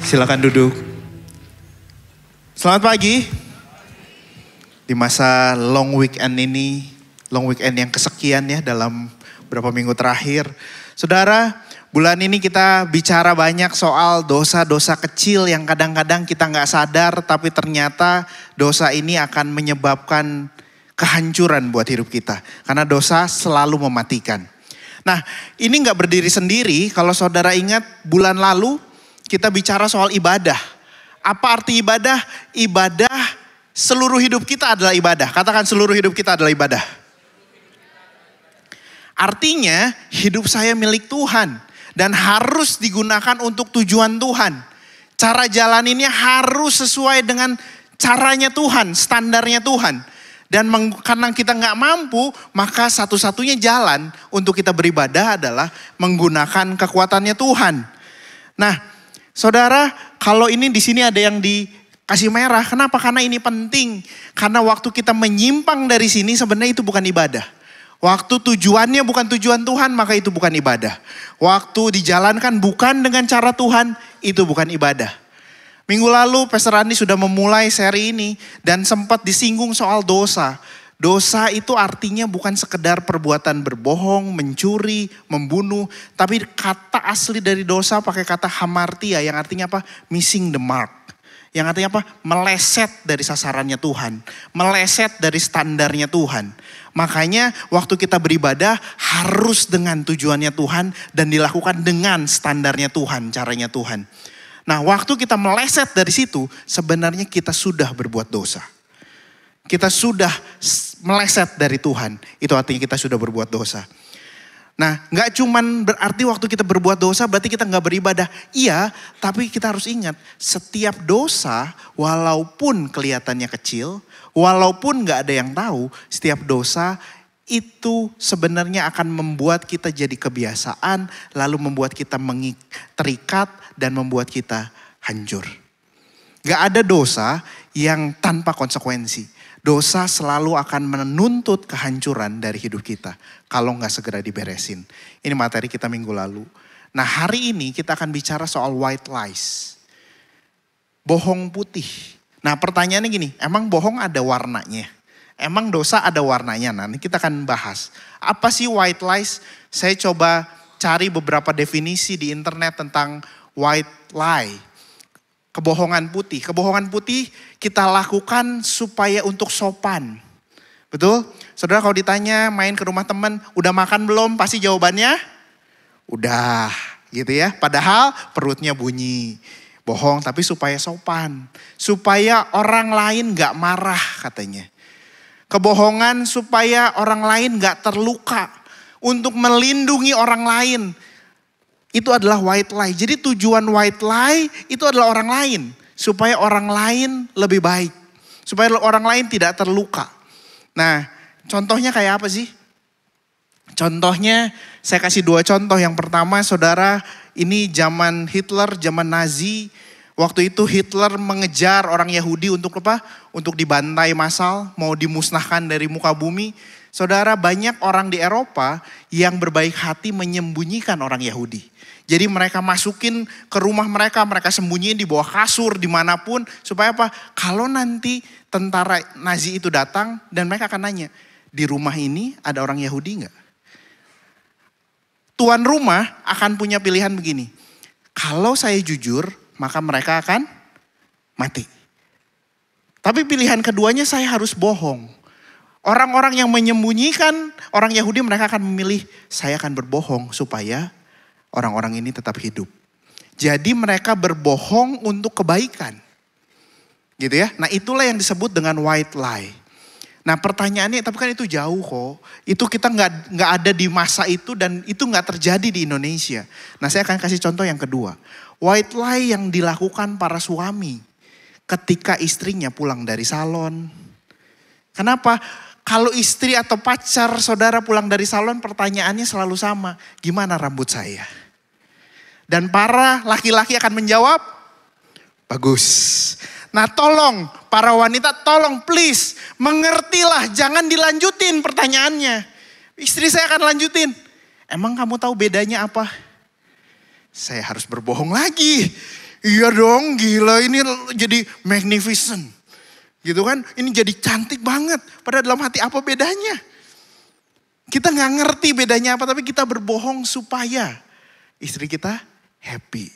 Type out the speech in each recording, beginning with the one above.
Silakan duduk. Selamat pagi. Di masa long weekend ini, long weekend yang kesekian ya dalam beberapa minggu terakhir. Saudara, bulan ini kita bicara banyak soal dosa-dosa kecil yang kadang-kadang kita nggak sadar, tapi ternyata dosa ini akan menyebabkan kehancuran buat hidup kita. Karena dosa selalu mematikan. Nah, ini nggak berdiri sendiri. Kalau saudara ingat bulan lalu kita bicara soal ibadah. Apa arti ibadah? Ibadah seluruh hidup kita adalah ibadah. Katakan seluruh hidup kita adalah ibadah. Artinya hidup saya milik Tuhan dan harus digunakan untuk tujuan Tuhan. Cara jalaninnya harus sesuai dengan caranya Tuhan, standarnya Tuhan. Dan karena kita nggak mampu, maka satu-satunya jalan untuk kita beribadah adalah menggunakan kekuatannya Tuhan. Nah, saudara, kalau ini di sini ada yang dikasih merah, kenapa? Karena ini penting. Karena waktu kita menyimpang dari sini sebenarnya itu bukan ibadah. Waktu tujuannya bukan tujuan Tuhan, maka itu bukan ibadah. Waktu dijalankan bukan dengan cara Tuhan, itu bukan ibadah. Minggu lalu Pastor Andi sudah memulai seri ini dan sempat disinggung soal dosa. Dosa itu artinya bukan sekedar perbuatan berbohong, mencuri, membunuh. Tapi kata asli dari dosa pakai kata hamartia yang artinya apa? Missing the mark. Yang artinya apa? Meleset dari sasarannya Tuhan. Meleset dari standarnya Tuhan. Makanya waktu kita beribadah harus dengan tujuannya Tuhan dan dilakukan dengan standarnya Tuhan, caranya Tuhan. Nah, waktu kita meleset dari situ, sebenarnya kita sudah berbuat dosa. Kita sudah meleset dari Tuhan. Itu artinya kita sudah berbuat dosa. Nah, gak cuman berarti waktu kita berbuat dosa berarti kita gak beribadah. Iya, tapi kita harus ingat, setiap dosa walaupun kelihatannya kecil, walaupun gak ada yang tahu, setiap dosa itu sebenarnya akan membuat kita jadi kebiasaan, lalu membuat kita terikat dan membuat kita hancur. Gak ada dosa yang tanpa konsekuensi. Dosa selalu akan menuntut kehancuran dari hidup kita kalau gak segera diberesin. Ini materi kita minggu lalu. Nah, hari ini kita akan bicara soal white lies. Bohong putih. Nah, pertanyaannya gini, emang bohong ada warnanya? Emang dosa ada warnanya? Nah, ini kita akan bahas. Apa sih white lies? Saya coba cari beberapa definisi di internet tentang white lie. Kebohongan putih. Kebohongan putih kita lakukan supaya untuk sopan. Betul? Saudara kalau ditanya main ke rumah teman, udah makan belum? Pasti jawabannya, udah gitu ya. Padahal perutnya bunyi. Bohong tapi supaya sopan. Supaya orang lain gak marah katanya. Kebohongan supaya orang lain gak terluka. Untuk melindungi orang lain. Itu adalah white lie. Jadi tujuan white lie itu adalah orang lain. Supaya orang lain lebih baik. Supaya orang lain tidak terluka. Nah, contohnya kayak apa sih? Contohnya saya kasih 2 contoh. Yang pertama saudara, ini zaman Hitler, zaman Nazi. Waktu itu Hitler mengejar orang Yahudi untuk apa? Untuk dibantai massal, mau dimusnahkan dari muka bumi. Saudara, banyak orang di Eropa yang berbaik hati menyembunyikan orang Yahudi. Jadi mereka masukin ke rumah mereka sembunyiin di bawah kasur, dimanapun. Supaya apa? Kalau nanti tentara Nazi itu datang dan mereka akan nanya, di rumah ini ada orang Yahudi enggak? Tuan rumah akan punya pilihan begini, kalau saya jujur, maka mereka akan mati. Tapi pilihan keduanya saya harus bohong. Orang-orang yang menyembunyikan orang Yahudi mereka akan memilih saya akan berbohong supaya orang-orang ini tetap hidup. Jadi mereka berbohong untuk kebaikan. Gitu ya. Nah, itulah yang disebut dengan white lie. Nah, pertanyaannya tapi kan itu jauh kok. Itu kita nggak ada di masa itu dan itu nggak terjadi di Indonesia. Nah, saya akan kasih contoh yang kedua. White lie yang dilakukan para suami ketika istrinya pulang dari salon. Kenapa? Kalau istri atau pacar saudara pulang dari salon, pertanyaannya selalu sama. Gimana rambut saya? Dan para laki-laki akan menjawab, bagus. Nah, tolong para wanita, tolong please mengertilah, jangan dilanjutin pertanyaannya. Istri saya akan lanjutin. Emang kamu tahu bedanya apa? Saya harus berbohong lagi. Iya dong, gila ini jadi magnificent. Gitu kan, ini jadi cantik banget. Padahal dalam hati apa bedanya? Kita gak ngerti bedanya apa, tapi kita berbohong supaya istri kita happy.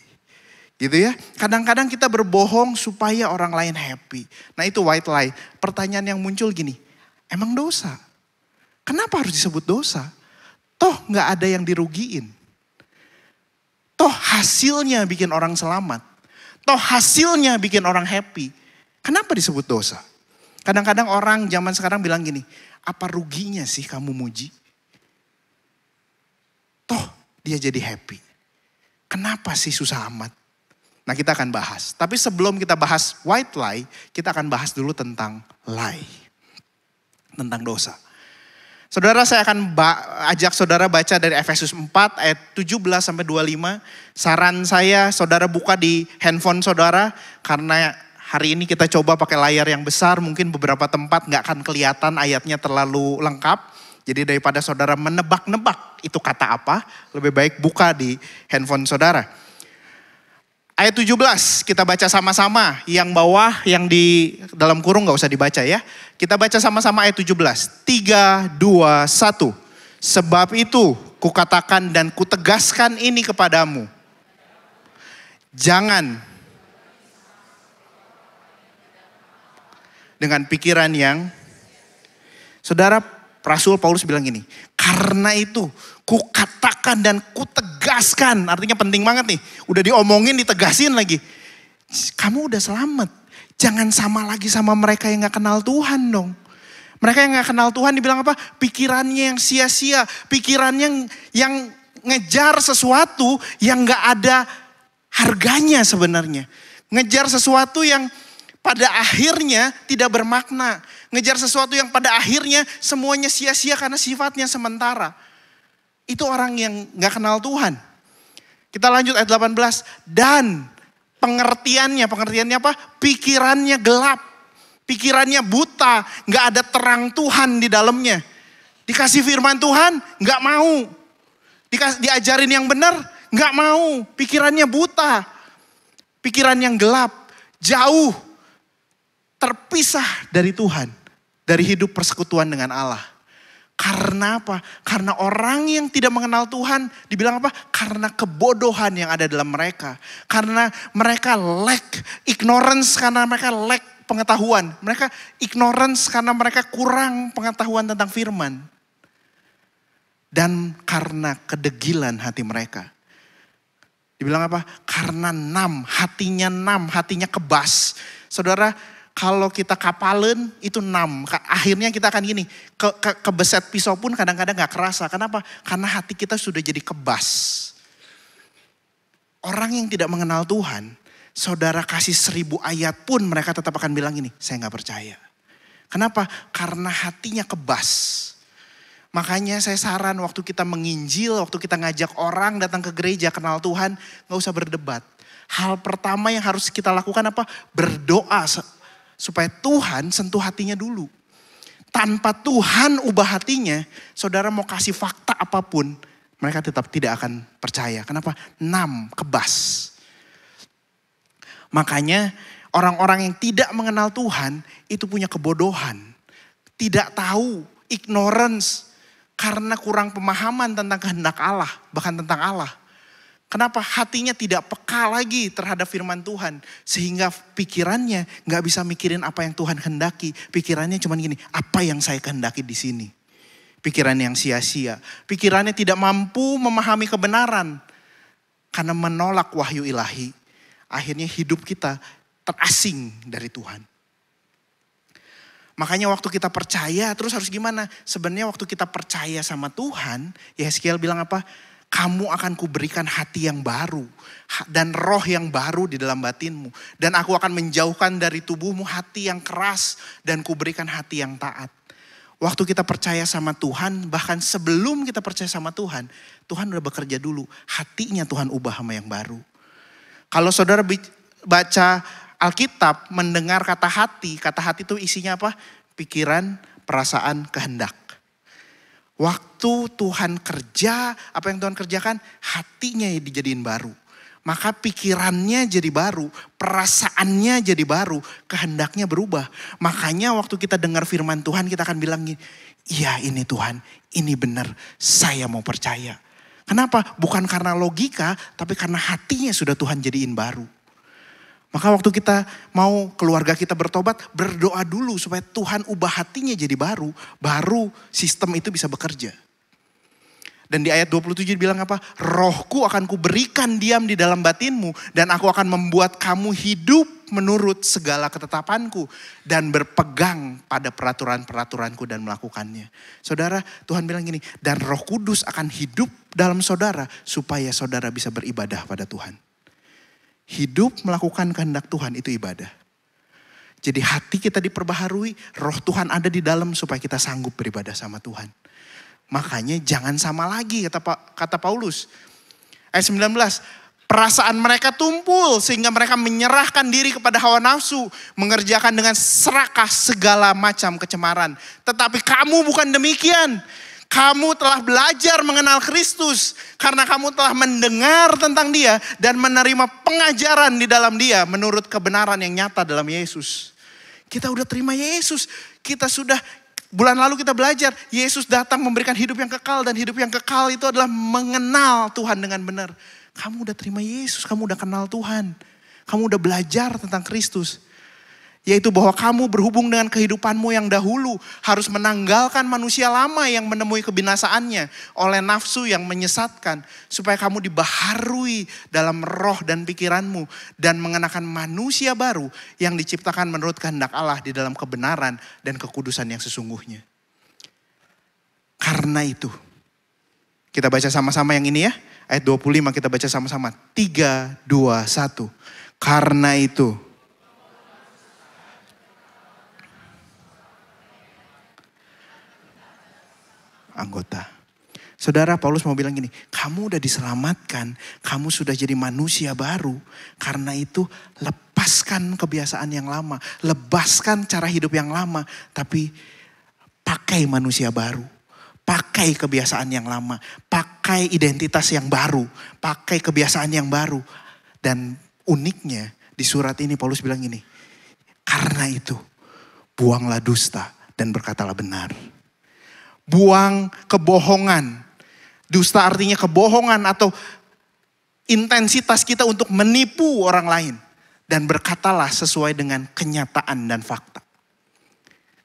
Gitu ya, kadang-kadang kita berbohong supaya orang lain happy. Nah itu white lie. Pertanyaan yang muncul gini, emang dosa? Kenapa harus disebut dosa? Toh gak ada yang dirugiin. Toh hasilnya bikin orang selamat. Toh hasilnya bikin orang happy. Kenapa disebut dosa? Kadang-kadang orang zaman sekarang bilang gini, apa ruginya sih kamu muji? Toh dia jadi happy. Kenapa sih susah amat? Nah kita akan bahas. Tapi sebelum kita bahas white lie, kita akan bahas dulu tentang lie. Tentang dosa. Saudara, saya akan ajak saudara baca dari Efesus 4 ayat 17 sampai 25. Saran saya saudara buka di handphone saudara. Karena hari ini kita coba pakai layar yang besar. Mungkin beberapa tempat gak akan kelihatan ayatnya terlalu lengkap. Jadi daripada saudara menebak-nebak itu kata apa, lebih baik buka di handphone saudara. Ayat 17 kita baca sama-sama, yang bawah yang di dalam kurung gak usah dibaca ya. Kita baca sama-sama ayat 17, 3, 2, 1. Sebab itu kukatakan dan kutegaskan ini kepadamu. Jangan dengan pikiran yang, saudara, Rasul Paulus bilang gini, karena itu kukatakan dan kutegaskan, artinya penting banget nih, udah diomongin ditegasin lagi. Kamu udah selamat, jangan sama lagi sama mereka yang gak kenal Tuhan dong. Mereka yang gak kenal Tuhan dibilang apa? Pikirannya yang sia-sia, pikirannya yang ngejar sesuatu yang gak ada harganya sebenarnya. Ngejar sesuatu yang pada akhirnya tidak bermakna. Ngejar sesuatu yang pada akhirnya semuanya sia-sia karena sifatnya sementara. Itu orang yang gak kenal Tuhan. Kita lanjut ayat 18. Dan pengertiannya apa? Pikirannya gelap. Pikirannya buta. Gak ada terang Tuhan di dalamnya. Dikasih firman Tuhan gak mau. Diajarin yang benar gak mau. Pikirannya buta. Pikiran yang gelap. Jauh. Terpisah dari Tuhan. Dari hidup persekutuan dengan Allah. Karena apa? Karena orang yang tidak mengenal Tuhan dibilang apa? Karena kebodohan yang ada dalam mereka. Karena mereka lack ignorance, karena mereka lack pengetahuan. Mereka ignorance karena mereka kurang pengetahuan tentang firman. Dan karena kedegilan hati mereka. Dibilang apa? Karena hatinya kebas. Saudara, kalau kita kapalen itu 6. Akhirnya kita akan gini. Kebeset pisau pun kadang-kadang gak kerasa. Kenapa? Karena hati kita sudah jadi kebas. Orang yang tidak mengenal Tuhan. Saudara kasih 1000 ayat pun mereka tetap akan bilang gini. Saya gak percaya. Kenapa? Karena hatinya kebas. Makanya saya saran waktu kita menginjil. Waktu kita ngajak orang datang ke gereja kenal Tuhan. Gak usah berdebat. Hal pertama yang harus kita lakukan apa? Berdoa. Supaya Tuhan sentuh hatinya dulu. Tanpa Tuhan ubah hatinya, saudara mau kasih fakta apapun, mereka tetap tidak akan percaya. Kenapa? 6, kebas. Makanya orang-orang yang tidak mengenal Tuhan, itu punya kebodohan. Tidak tahu, ignorance. Karena kurang pemahaman tentang kehendak Allah, bahkan tentang Allah. Kenapa? Hatinya tidak peka lagi terhadap firman Tuhan. Sehingga pikirannya gak bisa mikirin apa yang Tuhan kehendaki. Pikirannya cuma gini, apa yang saya kehendaki di sini? Pikiran yang sia-sia. Pikirannya tidak mampu memahami kebenaran. Karena menolak wahyu ilahi. Akhirnya hidup kita terasing dari Tuhan. Makanya waktu kita percaya terus harus gimana? Sebenarnya waktu kita percaya sama Tuhan, Yeskiel bilang apa? Kamu akan kuberikan hati yang baru dan roh yang baru di dalam batinmu. Dan aku akan menjauhkan dari tubuhmu hati yang keras dan kuberikan hati yang taat. Waktu kita percaya sama Tuhan, bahkan sebelum kita percaya sama Tuhan, Tuhan udah bekerja dulu. Hatinya Tuhan ubah sama yang baru. Kalau saudara baca Alkitab, mendengar kata hati itu isinya apa? Pikiran, perasaan, kehendak. Waktu Tuhan kerja, apa yang Tuhan kerjakan, hatinya dijadiin baru. maka pikirannya jadi baru, perasaannya jadi baru, kehendaknya berubah. Makanya waktu kita dengar firman Tuhan kita akan bilang gini, iya ini Tuhan, ini benar, saya mau percaya. Kenapa? Bukan karena logika, tapi karena hatinya sudah Tuhan jadiin baru. Maka waktu kita mau keluarga kita bertobat, berdoa dulu supaya Tuhan ubah hatinya jadi baru, baru sistem itu bisa bekerja. Dan di ayat 27 bilang apa? Rohku akan kuberikan diam di dalam batinmu dan aku akan membuat kamu hidup menurut segala ketetapanku dan berpegang pada peraturan-peraturanku dan melakukannya. Saudara, Tuhan bilang gini, dan Roh Kudus akan hidup dalam saudara supaya saudara bisa beribadah pada Tuhan. Hidup melakukan kehendak Tuhan itu ibadah. Jadi hati kita diperbaharui, Roh Tuhan ada di dalam supaya kita sanggup beribadah sama Tuhan. Makanya jangan sama lagi kata Paulus. Ayat 19, perasaan mereka tumpul sehingga mereka menyerahkan diri kepada hawa nafsu. Mengerjakan dengan serakah segala macam kecemaran. Tetapi kamu bukan demikian. Kamu telah belajar mengenal Kristus. Karena kamu telah mendengar tentang dia dan menerima pengajaran di dalam dia menurut kebenaran yang nyata dalam Yesus. Kita udah terima Yesus. Bulan lalu kita belajar, Yesus datang memberikan hidup yang kekal dan hidup yang kekal itu adalah mengenal Tuhan dengan benar. Kamu udah terima Yesus, kamu udah kenal Tuhan. Kamu udah belajar tentang Kristus. Yaitu bahwa kamu berhubung dengan kehidupanmu yang dahulu harus menanggalkan manusia lama yang menemui kebinasaannya oleh nafsu yang menyesatkan. Supaya kamu dibaharui dalam roh dan pikiranmu dan mengenakan manusia baru yang diciptakan menurut kehendak Allah di dalam kebenaran dan kekudusan yang sesungguhnya. Karena itu, kita baca sama-sama yang ini ya. Ayat 25 kita baca sama-sama. 3, 2, 1. Karena itu. Anggota. Saudara, Paulus mau bilang gini, kamu udah diselamatkan, kamu sudah jadi manusia baru. Karena itu lepaskan kebiasaan yang lama, lepaskan cara hidup yang lama, tapi pakai manusia baru. Pakai kebiasaan yang lama, pakai identitas yang baru, pakai kebiasaan yang baru. Dan uniknya di surat ini Paulus bilang gini, karena itu buanglah dusta dan berkatalah benar. Buang kebohongan. Dusta artinya kebohongan atau intensitas kita untuk menipu orang lain. Dan berkatalah sesuai dengan kenyataan dan fakta.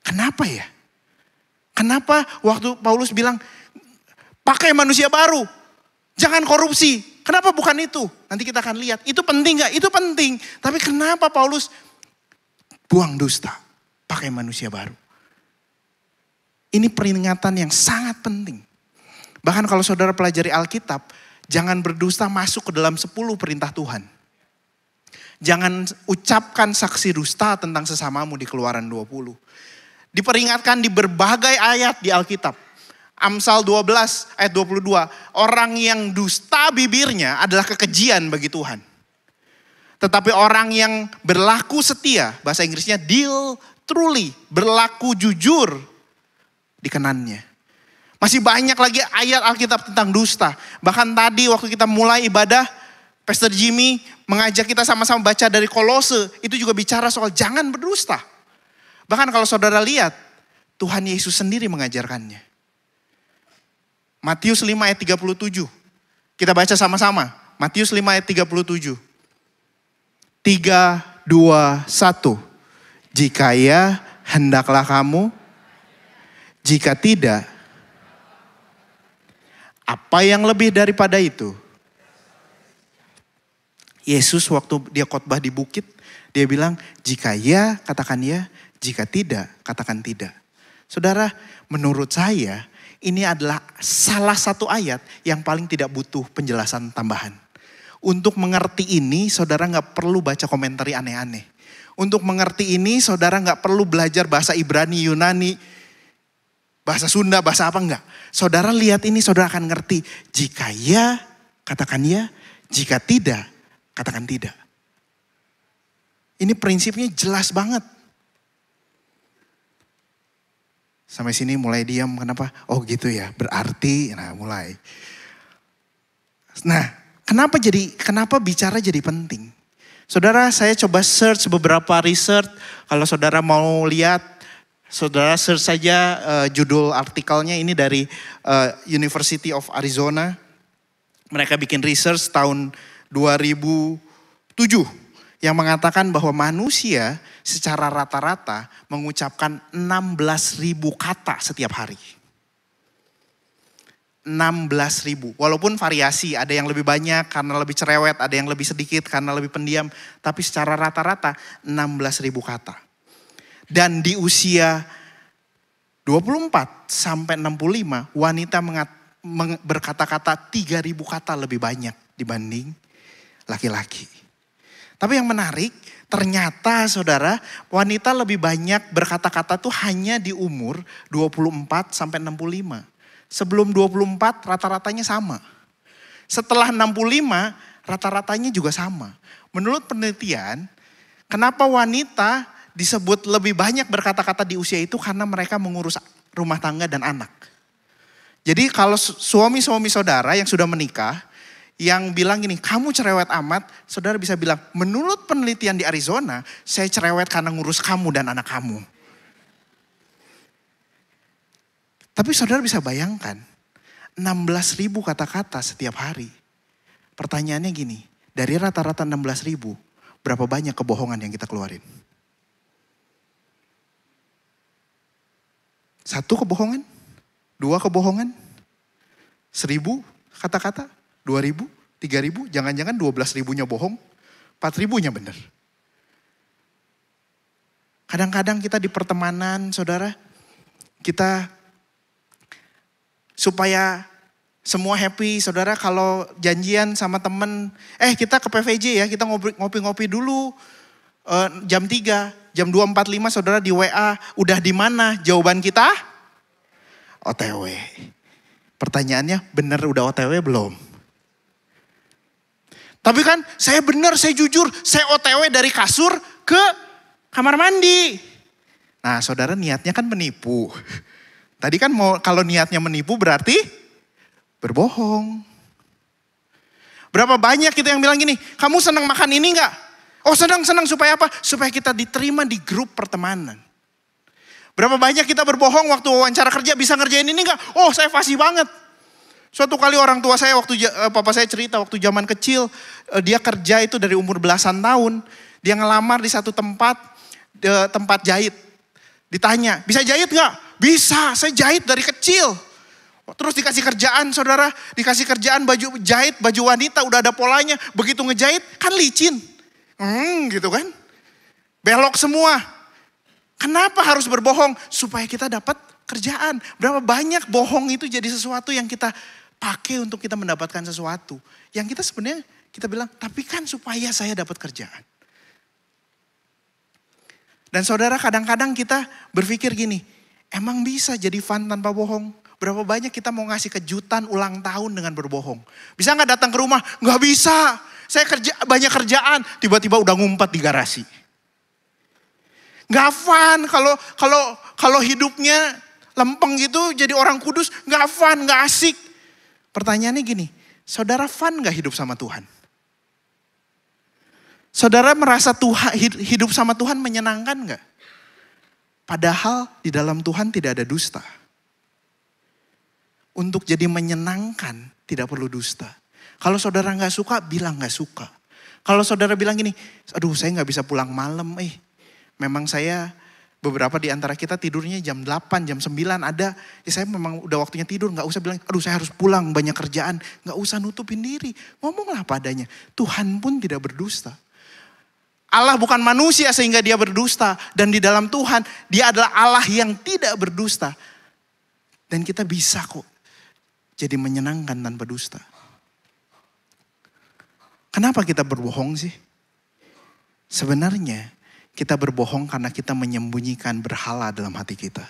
Kenapa ya? Kenapa waktu Paulus bilang pakai manusia baru. Jangan korupsi. Kenapa bukan itu? Nanti kita akan lihat. Itu penting gak? Itu penting. Tapi kenapa Paulus buang dusta. Pakai manusia baru. Ini peringatan yang sangat penting. Bahkan kalau saudara pelajari Alkitab, jangan berdusta masuk ke dalam 10 perintah Tuhan. Jangan ucapkan saksi dusta tentang sesamamu di Keluaran 20. Diperingatkan di berbagai ayat di Alkitab. Amsal 12 ayat 22. Orang yang dusta bibirnya adalah kekejian bagi Tuhan. Tetapi orang yang berlaku setia, bahasa Inggrisnya deal truly, berlaku jujur, dikenannya. Masih banyak lagi ayat Alkitab tentang dusta. Bahkan tadi waktu kita mulai ibadah, Pastor Jimmy mengajak kita sama-sama baca dari Kolose. Itu juga bicara soal jangan berdusta. Bahkan kalau saudara lihat, Tuhan Yesus sendiri mengajarkannya. Matius 5 ayat 37. Kita baca sama-sama. Matius 5 ayat 37. 3, 2, 1. Jika ya, hendaklah kamu. Jika tidak, apa yang lebih daripada itu? Yesus waktu dia khotbah di bukit, dia bilang, jika ya, katakan ya, jika tidak, katakan tidak. Saudara, menurut saya, ini adalah salah satu ayat yang paling tidak butuh penjelasan tambahan. Untuk mengerti ini, saudara gak perlu baca komentari aneh-aneh. Untuk mengerti ini, saudara gak perlu belajar bahasa Ibrani, Yunani, bahasa Sunda, bahasa apa enggak. Saudara lihat ini, saudara akan ngerti. Jika ya, katakan ya. Jika tidak, katakan tidak. Ini prinsipnya jelas banget. Sampai sini mulai diam, kenapa? Oh gitu ya, berarti, nah mulai. Nah, Kenapa bicara jadi penting? Saudara, saya coba search beberapa research. Kalau saudara mau lihat, saudara search saja judul artikelnya ini dari University of Arizona. Mereka bikin research tahun 2007 yang mengatakan bahwa manusia secara rata-rata mengucapkan 16.000 kata setiap hari. 16.000. Walaupun variasi, ada yang lebih banyak karena lebih cerewet, ada yang lebih sedikit karena lebih pendiam. Tapi secara rata-rata 16.000 kata. Dan di usia 24 sampai 65, wanita berkata-kata 3.000 kata lebih banyak dibanding laki-laki. Tapi yang menarik, ternyata saudara, wanita lebih banyak berkata-kata tuh hanya di umur 24 sampai 65. Sebelum 24 rata-ratanya sama. Setelah 65 rata-ratanya juga sama. Menurut penelitian, kenapa wanita disebut lebih banyak berkata-kata di usia itu karena mereka mengurus rumah tangga dan anak. Jadi kalau suami-suami saudara yang sudah menikah, yang bilang gini, kamu cerewet amat, saudara bisa bilang, menurut penelitian di Arizona, saya cerewet karena ngurus kamu dan anak kamu. Tapi saudara bisa bayangkan, 16.000 kata-kata setiap hari. Pertanyaannya gini, dari rata-rata 16.000, berapa banyak kebohongan yang kita keluarin? 1 kebohongan? 2 kebohongan? 1.000 kata-kata? 2.000? 3.000? Jangan-jangan 12.000-nya bohong, 4.000-nya benar. Kadang-kadang kita di pertemanan, saudara, kita supaya semua happy, saudara, kalau janjian sama temen, kita ke PVJ ya, kita ngopi-ngopi dulu jam 3, jam 2.45 saudara di WA, udah di mana? Jawaban kita? OTW. Pertanyaannya, bener udah OTW belum? Tapi kan saya bener, saya jujur, saya OTW dari kasur ke kamar mandi. Nah saudara niatnya kan menipu. Tadi kan kalau niatnya menipu berarti berbohong. Berapa banyak kita yang bilang gini, kamu senang makan ini enggak? Oh senang supaya apa? Supaya kita diterima di grup pertemanan. Berapa banyak kita berbohong waktu wawancara kerja, bisa ngerjain ini enggak? Oh saya fasih banget. Suatu kali orang tua saya papa saya cerita waktu zaman kecil, dia kerja itu dari umur belasan tahun. Dia ngelamar di satu tempat jahit. Ditanya, bisa jahit enggak? Bisa, saya jahit dari kecil. Terus dikasih kerjaan saudara, dikasih kerjaan baju jahit, baju wanita udah ada polanya. Begitu ngejahit kan licin. Gitu kan. Belok semua. Kenapa harus berbohong? Supaya kita dapat kerjaan. Berapa banyak bohong itu jadi sesuatu yang kita pakai untuk kita mendapatkan sesuatu. Yang kita sebenarnya kita bilang, tapi kan supaya saya dapat kerjaan. Dan saudara kadang-kadang kita berpikir gini, emang bisa jadi fun tanpa bohong? Berapa banyak kita mau ngasih kejutan ulang tahun dengan berbohong? Bisa gak datang ke rumah? Gak bisa. Saya banyak kerjaan. Tiba-tiba udah ngumpet di garasi. Gak fun kalau hidupnya lempeng gitu jadi orang kudus. Gak fun, gak asik. Pertanyaannya gini, saudara fun gak hidup sama Tuhan? Saudara merasa hidup sama Tuhan menyenangkan gak? Padahal di dalam Tuhan tidak ada dusta. Untuk jadi menyenangkan tidak perlu dusta. Kalau saudara gak suka, bilang gak suka. Kalau saudara bilang gini, aduh saya gak bisa pulang malam. Memang saya beberapa di antara kita tidurnya jam 8, jam 9 ada. Ya saya memang udah waktunya tidur, gak usah bilang, aduh saya harus pulang banyak kerjaan. Gak usah nutupin diri, ngomonglah padanya. Tuhan pun tidak berdusta. Allah bukan manusia sehingga dia berdusta. Dan di dalam Tuhan, dia adalah Allah yang tidak berdusta. Dan kita bisa kok jadi menyenangkan tanpa dusta. Kenapa kita berbohong sih? Sebenarnya kita berbohong karena kita menyembunyikan berhala dalam hati kita.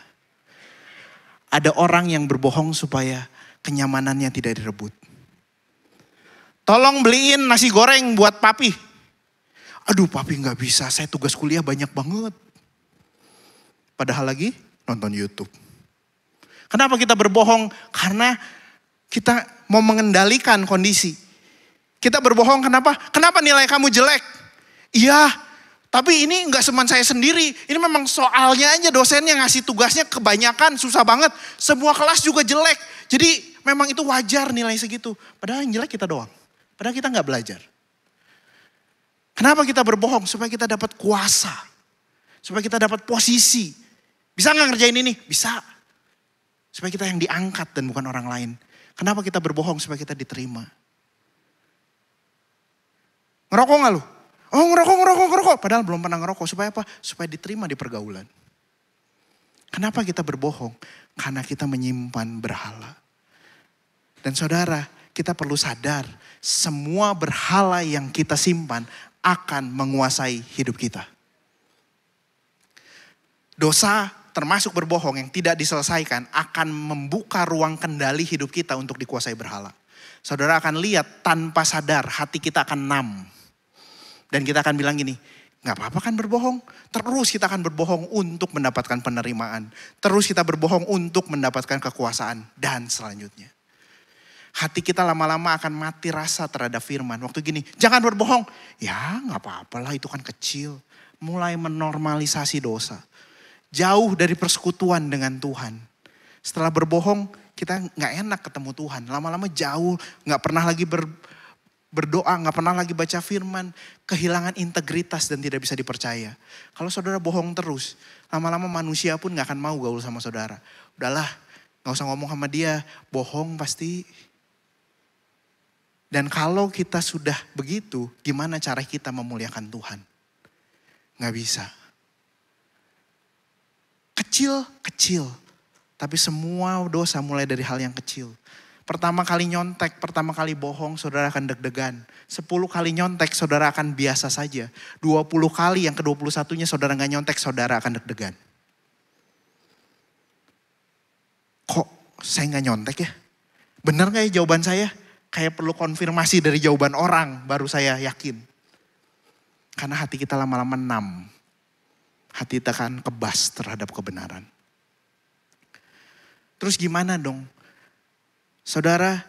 Ada orang yang berbohong supaya kenyamanannya tidak direbut. Tolong beliin nasi goreng buat papi. Aduh papi gak bisa, saya tugas kuliah banyak banget. Padahal lagi nonton YouTube. Kenapa kita berbohong? Karena kita mau mengendalikan kondisi. Kita berbohong kenapa? Kenapa nilai kamu jelek? Iya, tapi ini nggak cuma saya sendiri. Ini memang soalnya aja dosennya ngasih tugasnya kebanyakan, susah banget. Semua kelas juga jelek. Jadi memang itu wajar nilai segitu. Padahal yang jelek kita doang. Padahal kita nggak belajar. Kenapa kita berbohong? Supaya kita dapat kuasa. Supaya kita dapat posisi. Bisa nggak ngerjain ini? Bisa. Supaya kita yang diangkat dan bukan orang lain. Kenapa kita berbohong? Supaya kita diterima. Ngerokok nggak lu? Oh ngerokok. Padahal belum pernah ngerokok. Supaya apa? Supaya diterima di pergaulan. Kenapa kita berbohong? Karena kita menyimpan berhala. Dan saudara, kita perlu sadar. Semua berhala yang kita simpan akan menguasai hidup kita. Dosa termasuk berbohong yang tidak diselesaikan akan membuka ruang kendali hidup kita untuk dikuasai berhala. Saudara akan lihat tanpa sadar hati kita akan numb. Dan kita akan bilang gini, gak apa-apa kan berbohong. Terus kita akan berbohong untuk mendapatkan penerimaan. Terus kita berbohong untuk mendapatkan kekuasaan. Dan selanjutnya. Hati kita lama-lama akan mati rasa terhadap firman. Waktu gini, jangan berbohong. Ya gak apa-apalah itu kan kecil. Mulai menormalisasi dosa. Jauh dari persekutuan dengan Tuhan. Setelah berbohong, kita gak enak ketemu Tuhan. Lama-lama jauh, gak pernah lagi berdoa, gak pernah lagi baca firman. Kehilangan integritas dan tidak bisa dipercaya. Kalau saudara bohong terus, lama-lama manusia pun gak akan mau gaul sama saudara. Udahlah, gak usah ngomong sama dia, bohong pasti. Dan kalau kita sudah begitu, gimana cara kita memuliakan Tuhan? Gak bisa. Kecil. Tapi semua dosa mulai dari hal yang kecil. Pertama kali nyontek, pertama kali bohong, saudara akan deg-degan. 10 kali nyontek, saudara akan biasa saja. 20 kali, yang ke-21-nya saudara gak nyontek, saudara akan deg-degan. Kok saya gak nyontek ya? Benar gak ya jawaban saya? Kayak perlu konfirmasi dari jawaban orang, baru saya yakin. Karena hati kita lama-lama numb. Hati kita akan kebas terhadap kebenaran. Terus gimana dong? Saudara,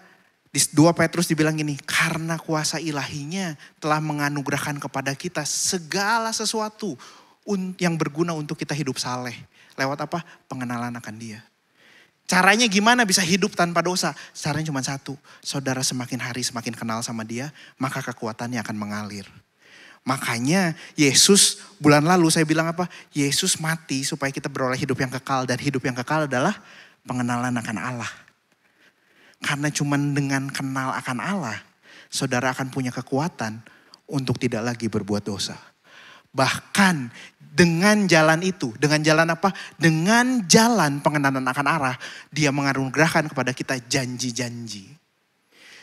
di 2 Petrus dibilang gini, karena kuasa ilahinya telah menganugerahkan kepada kita segala sesuatu yang berguna untuk kita hidup saleh. Lewat apa? Pengenalan akan dia. Caranya gimana bisa hidup tanpa dosa? Caranya cuma satu, saudara semakin hari semakin kenal sama dia, maka kekuatannya akan mengalir. Makanya Yesus bulan lalu saya bilang apa? Yesus mati supaya kita beroleh hidup yang kekal. Dan hidup yang kekal adalah pengenalan akan Allah. Karena cuma dengan kenal akan Allah, saudara akan punya kekuatan untuk tidak lagi berbuat dosa. Bahkan dengan jalan itu, dengan jalan apa? Dengan jalan pengenalan akan Allah, dia menganugerahkan kepada kita janji-janji.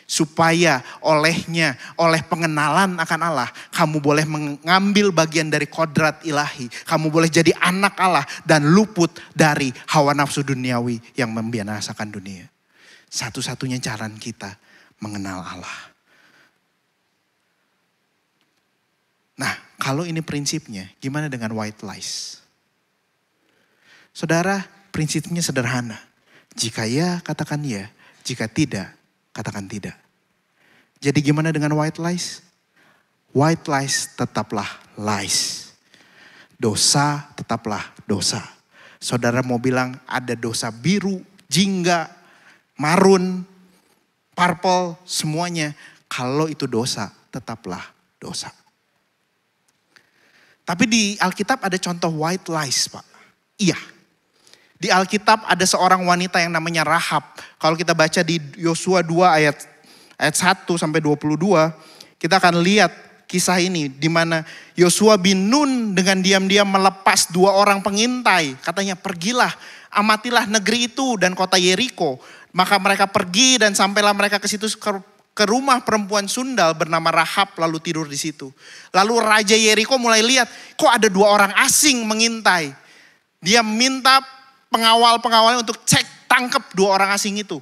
Supaya oleh pengenalan akan Allah, kamu boleh mengambil bagian dari kodrat ilahi. Kamu boleh jadi anak Allah dan luput dari hawa nafsu duniawi yang membinasakan dunia. Satu-satunya cara kita mengenal Allah. Nah, kalau ini prinsipnya, gimana dengan white lies? Saudara, prinsipnya sederhana. Jika ya, katakan ya. Jika tidak, katakan tidak. Jadi gimana dengan white lies? White lies tetaplah lies. Dosa tetaplah dosa. Saudara mau bilang ada dosa biru, jingga, marun, purple, semuanya. Kalau itu dosa, tetaplah dosa. Tapi di Alkitab ada contoh white lies, Pak. Iya. Di Alkitab ada seorang wanita yang namanya Rahab. Kalau kita baca di Yosua 2 ayat 1 sampai 22, kita akan lihat kisah ini di mana Yosua bin Nun dengan diam-diam melepas 2 orang pengintai. Katanya, pergilah, amatilah negeri itu dan kota Yeriko. Maka mereka pergi dan sampailah mereka ke situ ke rumah perempuan sundal bernama Rahab, lalu tidur di situ. Lalu Raja Yeriko mulai lihat, kok ada 2 orang asing mengintai. Dia minta pengawal-pengawalnya untuk cek, tangkap 2 orang asing itu.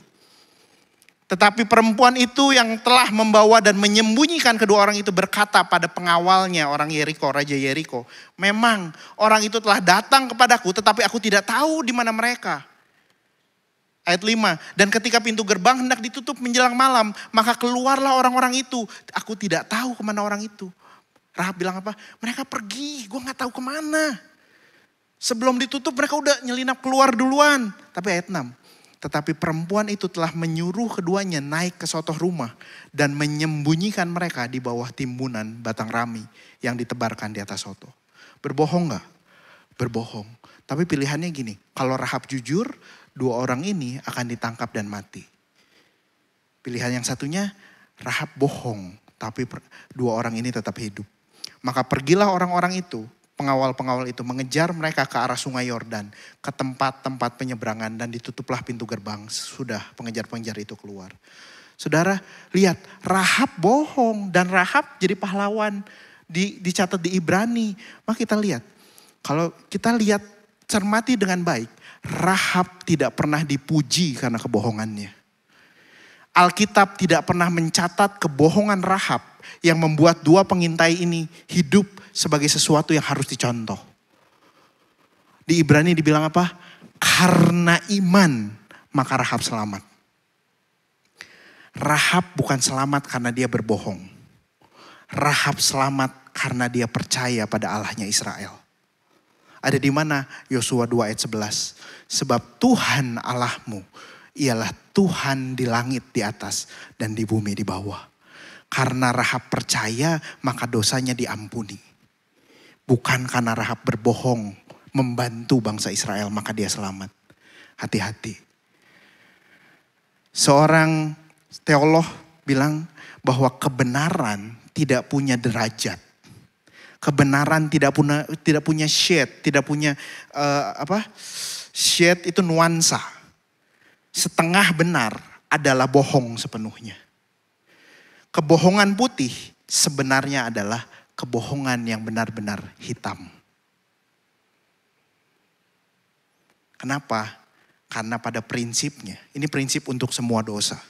Tetapi perempuan itu yang telah membawa dan menyembunyikan kedua orang itu berkata pada pengawalnya, orang Yeriko, Raja Yeriko, memang orang itu telah datang kepadaku, tetapi aku tidak tahu di mana mereka. Ayat 5, dan ketika pintu gerbang hendak ditutup menjelang malam, maka keluarlah orang-orang itu. Aku tidak tahu kemana orang itu. Rahab bilang apa? Mereka pergi, gue gak tahu kemana. Sebelum ditutup mereka udah nyelinap keluar duluan. Tapi ayat 6, tetapi perempuan itu telah menyuruh keduanya naik ke sotoh rumah dan menyembunyikan mereka di bawah timbunan batang rami yang ditebarkan di atas sotoh. Berbohong gak? Berbohong. Tapi pilihannya gini, kalau Rahab jujur, 2 orang ini akan ditangkap dan mati. Pilihan yang satunya, Rahab bohong, tapi 2 orang ini tetap hidup. Maka pergilah orang-orang itu, pengawal-pengawal itu mengejar mereka ke arah sungai Yordan, ke tempat-tempat penyeberangan, dan ditutuplah pintu gerbang. Sudah pengejar-pengejar itu keluar. Saudara, lihat, Rahab bohong dan Rahab jadi pahlawan, dicatat di Ibrani. Maka kita lihat, kalau kita lihat cermati dengan baik, Rahab tidak pernah dipuji karena kebohongannya. Alkitab tidak pernah mencatat kebohongan Rahab yang membuat 2 pengintai ini hidup sebagai sesuatu yang harus dicontoh. Di Ibrani dibilang apa? Karena iman maka Rahab selamat. Rahab bukan selamat karena dia berbohong. Rahab selamat karena dia percaya pada Allahnya Israel. Ada di mana? Yosua 2 ayat 11. Sebab Tuhan Allahmu ialah Tuhan di langit di atas dan di bumi di bawah. Karena Rahab percaya maka dosanya diampuni. Bukan karena Rahab berbohong membantu bangsa Israel maka dia selamat. Hati-hati. Seorang teolog bilang bahwa kebenaran tidak punya derajat. Kebenaran tidak punya shade, tidak punya shade itu nuansa. Setengah benar adalah bohong sepenuhnya. Kebohongan putih sebenarnya adalah kebohongan yang benar-benar hitam. Kenapa? Karena pada prinsipnya, ini prinsip untuk semua dosa.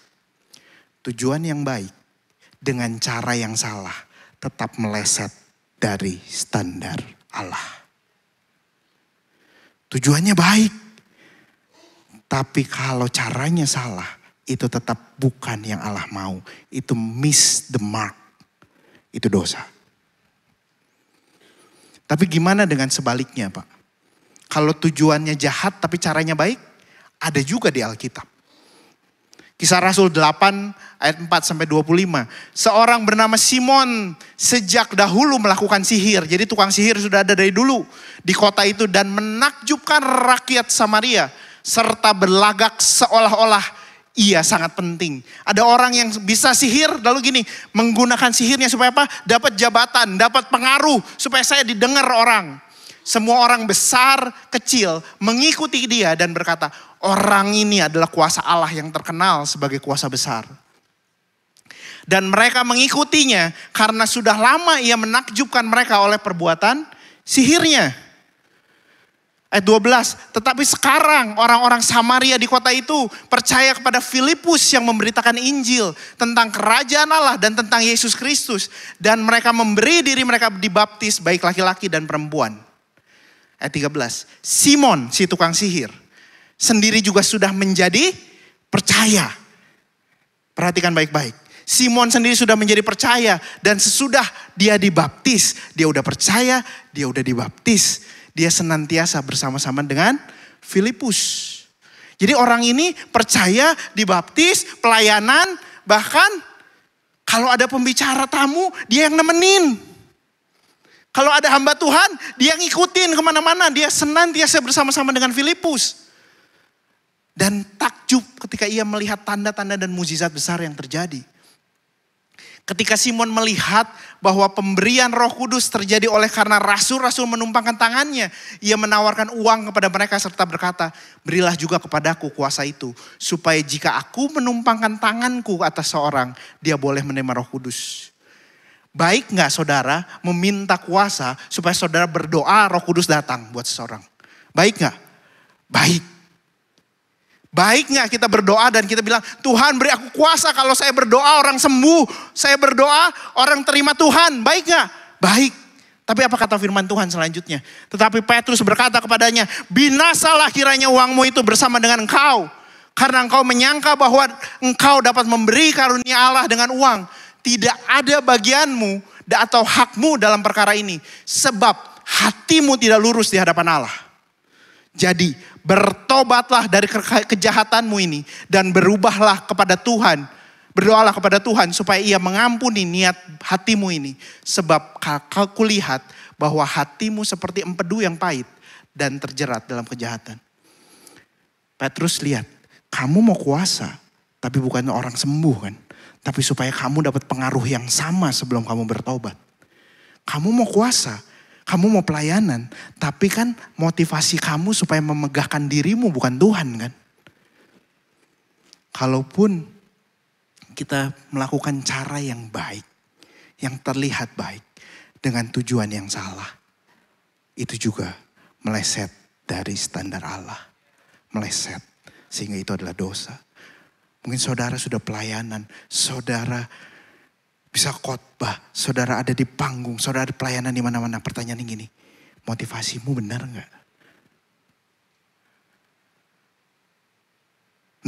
Tujuan yang baik dengan cara yang salah tetap meleset dari standar Allah. Tujuannya baik. Tapi kalau caranya salah, itu tetap bukan yang Allah mau. Itu miss the mark. Itu dosa. Tapi gimana dengan sebaliknya, Pak? Kalau tujuannya jahat tapi caranya baik, ada juga di Alkitab. Kisah Rasul 8 ayat 4 sampai 25. Seorang bernama Simon sejak dahulu melakukan sihir. Jadi tukang sihir sudah ada dari dulu di kota itu dan menakjubkan rakyat Samaria serta berlagak seolah-olah ia sangat penting. Ada orang yang bisa sihir lalu gini, menggunakan sihirnya supaya apa? Dapat jabatan, dapat pengaruh supaya saya didengar orang. Semua orang besar, kecil mengikuti dia dan berkata, orang ini adalah kuasa Allah yang terkenal sebagai kuasa besar. Dan mereka mengikutinya karena sudah lama ia menakjubkan mereka oleh perbuatan sihirnya. Ayat 12, tetapi sekarang orang-orang Samaria di kota itu percaya kepada Filipus yang memberitakan Injil tentang kerajaan Allah dan tentang Yesus Kristus. Dan mereka memberi diri mereka dibaptis baik laki-laki dan perempuan. Ayat 13, Simon si tukang sihir sendiri juga sudah menjadi percaya. Perhatikan baik-baik. Simon sendiri sudah menjadi percaya dan sesudah dia dibaptis, dia udah percaya, dia udah dibaptis. Dia senantiasa bersama-sama dengan Filipus. Jadi orang ini percaya, dibaptis, pelayanan, bahkan kalau ada pembicara tamu, dia yang nemenin. Kalau ada hamba Tuhan, dia ngikutin kemana-mana. Dia senantiasa bersama-sama dengan Filipus. Dan takjub ketika ia melihat tanda-tanda dan mukjizat besar yang terjadi. Ketika Simon melihat bahwa pemberian Roh Kudus terjadi oleh karena rasul-rasul menumpangkan tangannya. Ia menawarkan uang kepada mereka serta berkata, berilah juga kepadaku kuasa itu. Supaya jika aku menumpangkan tanganku atas seorang, dia boleh menerima Roh Kudus. Baik gak saudara meminta kuasa supaya saudara berdoa Roh Kudus datang buat seseorang? Baik gak? Baik. Baik gak kita berdoa dan kita bilang, Tuhan beri aku kuasa kalau saya berdoa orang sembuh. Saya berdoa orang terima Tuhan. Baik gak? Baik. Tapi apa kata firman Tuhan selanjutnya? Tetapi Petrus berkata kepadanya, binasalah kiranya uangmu itu bersama dengan engkau. Karena engkau menyangka bahwa engkau dapat memberi karunia Allah dengan uang. Tidak ada bagianmu atau hakmu dalam perkara ini. Sebab hatimu tidak lurus di hadapan Allah. Jadi bertobatlah dari kejahatanmu ini. Dan berubahlah kepada Tuhan. Berdoalah kepada Tuhan supaya ia mengampuni niat hatimu ini. Sebab aku lihat bahwa hatimu seperti empedu yang pahit. Dan terjerat dalam kejahatan. Petrus lihat. Kamu mau kuasa, tapi bukan orang sembuh kan. Tapi supaya kamu dapat pengaruh yang sama sebelum kamu bertobat. Kamu mau kuasa, kamu mau pelayanan. Tapi kan motivasi kamu supaya memegahkan dirimu bukan Tuhan kan. Kalaupun kita melakukan cara yang baik, yang terlihat baik, dengan tujuan yang salah. Itu juga meleset dari standar Allah. Meleset. Sehingga itu adalah dosa. Mungkin saudara sudah pelayanan. Saudara bisa khotbah. Saudara ada di panggung. Saudara ada pelayanan di mana-mana. Pertanyaan yang gini. Motivasimu benar gak?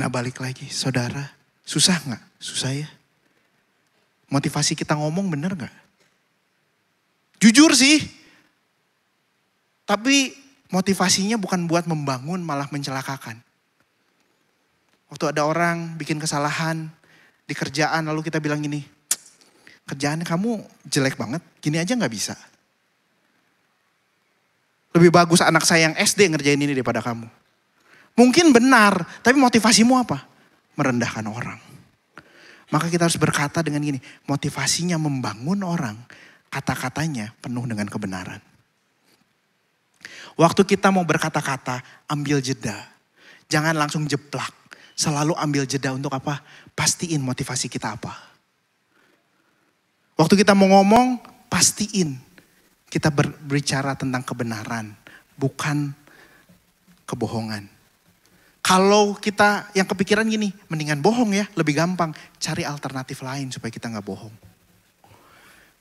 Nah balik lagi. Saudara susah gak? Susah ya. Motivasi kita ngomong benar gak? Jujur sih. Tapi motivasinya bukan buat membangun malah mencelakakan. Waktu ada orang bikin kesalahan di kerjaan lalu kita bilang gini, kerjaan kamu jelek banget, gini aja gak bisa. Lebih bagus anak saya yang SD ngerjain ini daripada kamu. Mungkin benar, tapi motivasimu apa? Merendahkan orang. Maka kita harus berkata dengan gini, motivasinya membangun orang, kata-katanya penuh dengan kebenaran. Waktu kita mau berkata-kata, ambil jeda. Jangan langsung jeplak. Selalu ambil jeda untuk apa? Pastiin motivasi kita apa. Waktu kita mau ngomong, pastiin kita berbicara tentang kebenaran, bukan kebohongan. Kalau kita yang kepikiran gini, mendingan bohong ya, lebih gampang. Cari alternatif lain supaya kita gak bohong.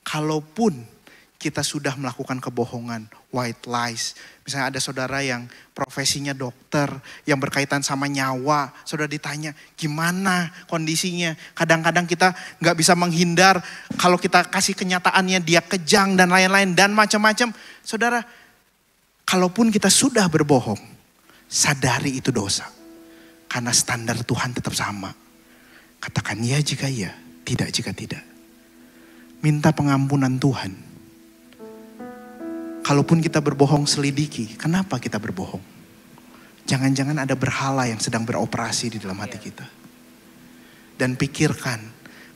Kalaupun kita sudah melakukan kebohongan, white lies. Misalnya ada saudara yang profesinya dokter, yang berkaitan sama nyawa. Saudara ditanya, gimana kondisinya? Kadang-kadang kita gak bisa menghindar. Kalau kita kasih kenyataannya dia kejang dan lain-lain dan macam-macam. Saudara, kalaupun kita sudah berbohong, sadari itu dosa. Karena standar Tuhan tetap sama. Katakan ya jika ya, tidak jika tidak. Minta pengampunan Tuhan. Kalaupun kita berbohong selidiki, kenapa kita berbohong? Jangan-jangan ada berhala yang sedang beroperasi di dalam hati kita. Dan pikirkan,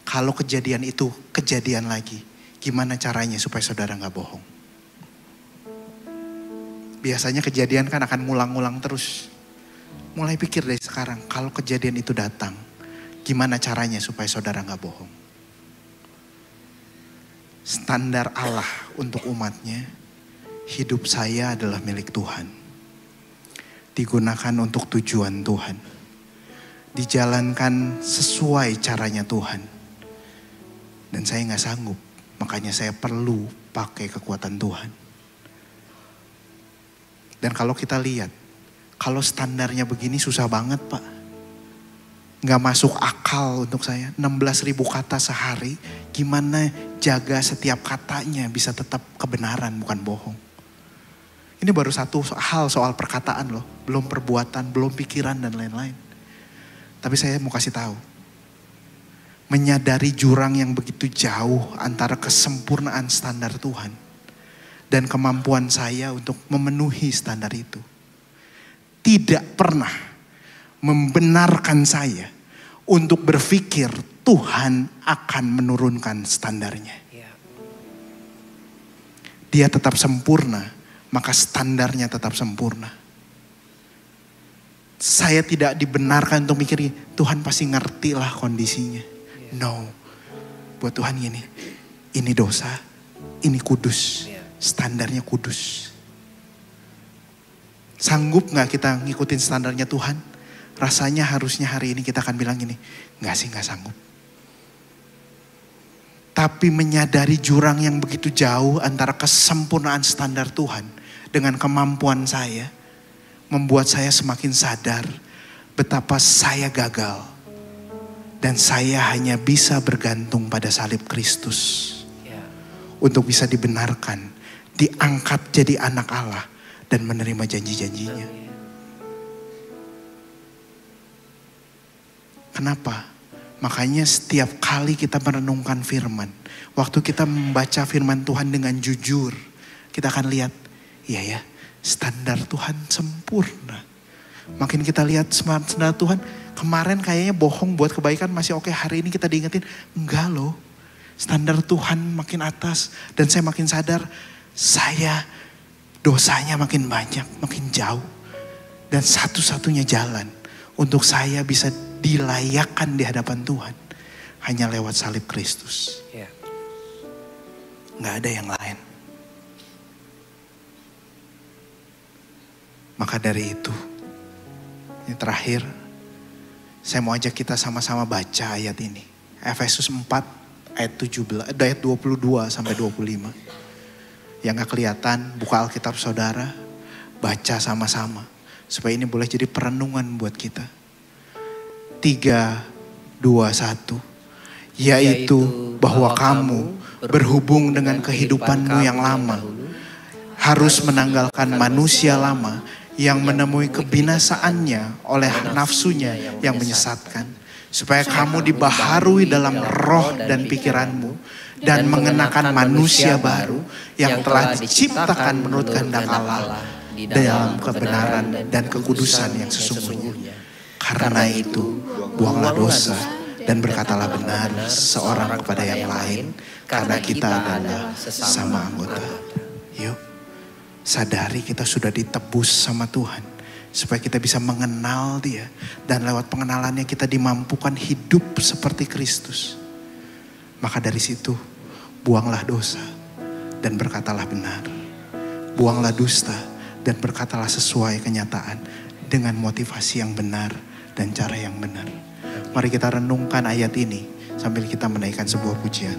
kalau kejadian itu kejadian lagi, gimana caranya supaya saudara gak bohong? Biasanya kejadian kan akan ngulang-ngulang terus. Mulai pikir dari sekarang, kalau kejadian itu datang, gimana caranya supaya saudara gak bohong? Standar Allah untuk umatnya, hidup saya adalah milik Tuhan. Digunakan untuk tujuan Tuhan. Dijalankan sesuai caranya Tuhan. Dan saya gak sanggup. Makanya saya perlu pakai kekuatan Tuhan. Dan kalau kita lihat. Kalau standarnya begini susah banget Pak. Gak masuk akal untuk saya. 16.000 kata sehari. Gimana jaga setiap katanya bisa tetap kebenaran bukan bohong. Ini baru satu hal soal perkataan loh. Belum perbuatan, belum pikiran dan lain-lain. Tapi saya mau kasih tahu. Menyadari jurang yang begitu jauh antara kesempurnaan standar Tuhan. Dan kemampuan saya untuk memenuhi standar itu. Tidak pernah membenarkan saya untuk berpikir Tuhan akan menurunkan standarnya. Dia tetap sempurna. Maka standarnya tetap sempurna. Saya tidak dibenarkan untuk mikir, Tuhan pasti ngerti lah kondisinya. No. Buat Tuhan gini, ini dosa, ini kudus. Standarnya kudus. Sanggup gak kita ngikutin standarnya Tuhan? Rasanya harusnya hari ini kita akan bilang gini, gak sih gak sanggup. Tapi menyadari jurang yang begitu jauh antara kesempurnaan standar Tuhan dengan kemampuan saya, membuat saya semakin sadar betapa saya gagal. Dan saya hanya bisa bergantung pada salib Kristus. Untuk bisa dibenarkan, diangkat jadi anak Allah dan menerima janji-janjinya. Kenapa? Makanya setiap kali kita merenungkan firman, waktu kita membaca firman Tuhan dengan jujur, kita akan lihat, iya ya, standar Tuhan sempurna. Makin kita lihat standar Tuhan, kemarin kayaknya bohong buat kebaikan masih oke, hari ini kita diingetin, enggak loh. Standar Tuhan makin atas dan saya makin sadar, saya dosanya makin banyak, makin jauh. Dan satu-satunya jalan untuk saya bisa dilayakkan di hadapan Tuhan hanya lewat salib Kristus. Nggak ada yang lain. Maka dari itu, ini terakhir, saya mau ajak kita sama-sama baca ayat ini. Efesus 4 ayat 17, ayat 22 sampai 25. Yang gak kelihatan, buka Alkitab saudara, baca sama-sama. Supaya ini boleh jadi perenungan buat kita. 3, 2, 1. Yaitu bahwa kamu berhubung dengan kehidupanmu yang lama, harus menanggalkan manusia lama yang menemui kebinasaannya oleh nafsunya yang menyesatkan. Supaya kamu dibaharui dalam roh dan pikiranmu dan mengenakan manusia baru yang telah diciptakan menurut kehendak Allah dalam kebenaran dan kekudusan yang sesungguhnya. Karena itu, buanglah dosa dan berkatalah benar seorang kepada yang lain, karena kita adalah sesama anggota. Yuk, sadari kita sudah ditebus sama Tuhan. Supaya kita bisa mengenal Dia. Dan lewat pengenalannya kita dimampukan hidup seperti Kristus. Maka dari situ, buanglah dosa dan berkatalah benar. Buanglah dusta dan berkatalah sesuai kenyataan. Dengan motivasi yang benar dan cara yang benar. Mari kita renungkan ayat ini sambil kita menaikkan sebuah pujian.